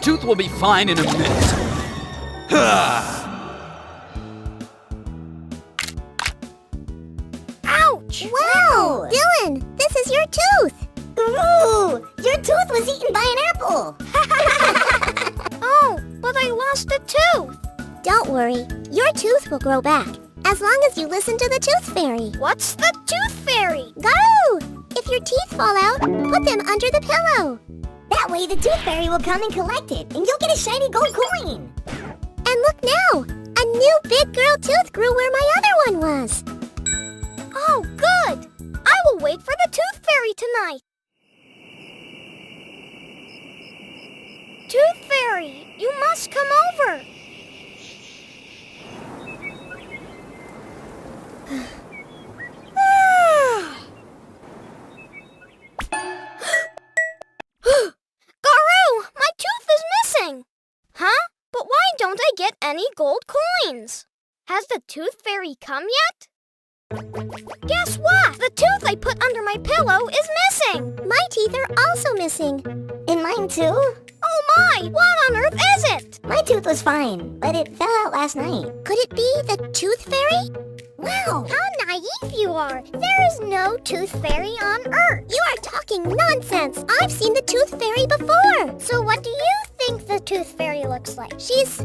tooth will be fine in a minute. Ouch! Wow! Dylan, this is your tooth! Ooh! Your tooth was eaten by an apple! Oh, but I lost a tooth! Don't worry, your tooth will grow back, as long as you listen to the Tooth Fairy. What's the Tooth Fairy? Garoo! If your teeth fall out, put them under the pillow. That way the Tooth Fairy will come and collect it, and you'll get a shiny gold coin. And look now! A new big girl tooth grew where my other one was. Oh, good! I will wait for the Tooth Fairy tonight. Tooth Fairy, you must come over. Garoo, my tooth is missing. Huh? But why don't I get any gold coins? Has the Tooth Fairy come yet? Guess what? The tooth I put under my pillow is missing. My teeth are also missing. And mine too? Oh my! What on earth is it? My tooth was fine, but it fell out last night. Could it be the Tooth Fairy? Wow! How naive you are! There is no Tooth Fairy on Earth! You are talking nonsense! I've seen the Tooth Fairy before! So what do you think the Tooth Fairy looks like? She's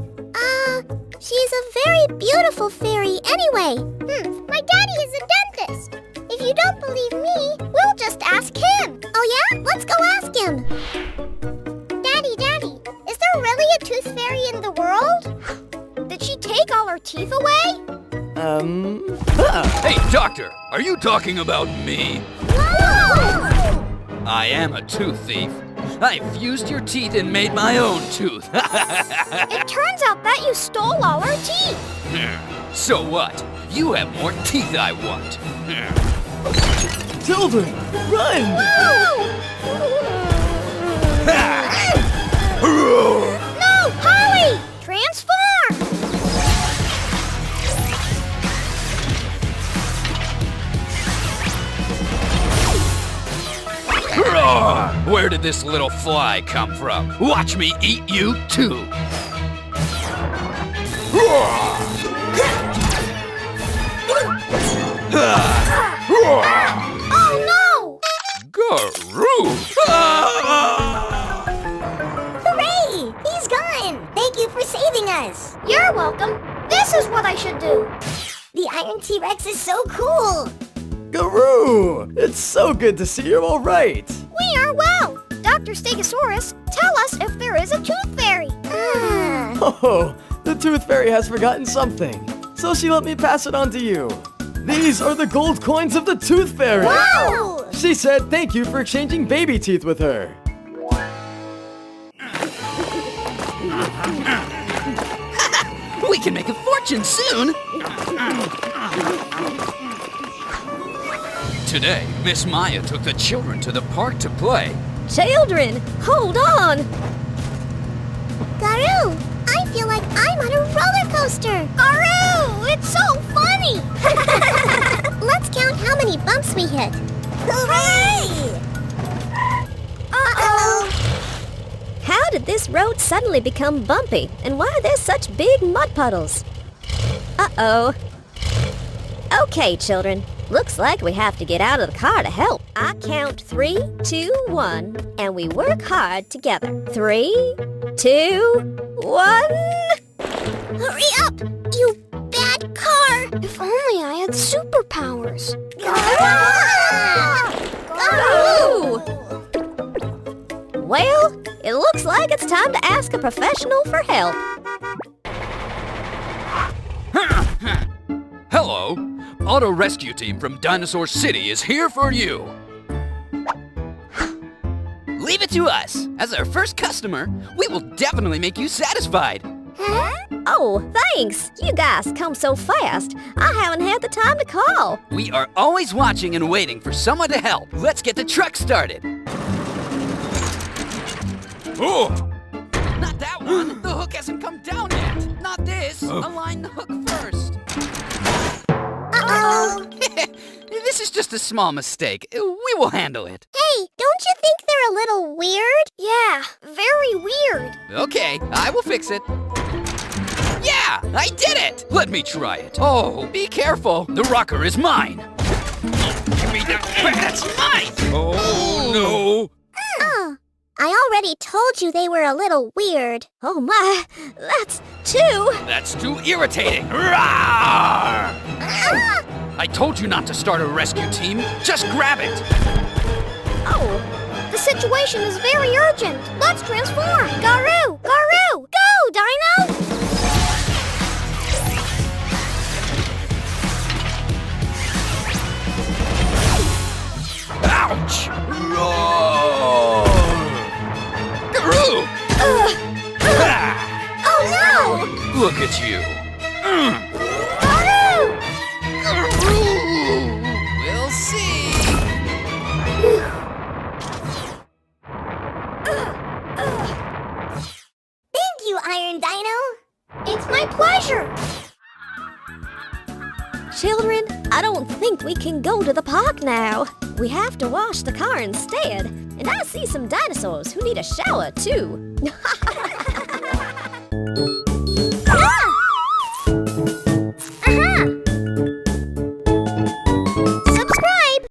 a very beautiful fairy anyway. My daddy is a dentist. If you don't believe me, we'll just ask him. Oh yeah? Let's go ask him. Daddy, is there really a Tooth Fairy in the world? Did she take all her teeth away? Hey, doctor, are you talking about me? Whoa! I am a tooth thief. I fused your teeth and made my own tooth. It turns out that you stole all our teeth. So what? You have more teeth I want. Children, run! No, hurry! Transform! Where did this little fly come from? Watch me eat you too. Oh no! Garoo! Hooray! He's gone! Thank you for saving us! You're welcome. This is what I should do. The Iron T-Rex is so cool! Garoo! It's so good to see you're all right. We are well. Dr. Stegosaurus, tell us if there is a Tooth Fairy. Oh, the Tooth Fairy has forgotten something, so she let me pass it on to you. These are the gold coins of the Tooth Fairy. Wow! She said thank you for exchanging baby teeth with her. We can make a fortune soon. Today, Miss Maya took the children to the park to play. Children, hold on! Garoo! I feel like I'm on a roller coaster! Garoo! It's so funny! Let's count how many bumps we hit. Hooray! Uh-oh! How did this road suddenly become bumpy? And why are there such big mud puddles? Uh-oh. Okay, children. Looks like we have to get out of the car to help. I count 3, 2, 1, and we work hard together. 3, 2, 1. Hurry up, you bad car! If only I had superpowers. Garoo! Well, it looks like it's time to ask a professional for help. Hello. Auto Rescue Team from Dinosaur City is here for you. Leave it to us. As our first customer, we will definitely make you satisfied. Huh? Oh, thanks. You guys come so fast. I haven't had the time to call. We are always watching and waiting for someone to help. Let's get the truck started. Oh! Not that one. The hook hasn't come down yet. Not this. Align the hook first. Uh-oh! This is just a small mistake. We will handle it. Hey, don't you think they're a little weird? Yeah, very weird. Okay, I will fix it. Yeah, I did it! Let me try it. Oh, be careful. The rocker is mine. Give me that. That's mine! Oh, no. Oh, I already told you they were a little weird. Oh my, that's two. That's too irritating. Rawr! Ah! I told you not to start a rescue team. Just grab it. Oh, the situation is very urgent. Let's transform. Garu! Garu! Go, Dino! Ouch! Roar! Garoo! Ah! Oh no! Look at you. Garu! We'll see. Thank you, Iron Dino. It's my pleasure. Children, I don't think we can go to the park now. We have to wash the car instead. And I see some dinosaurs who need a shower too.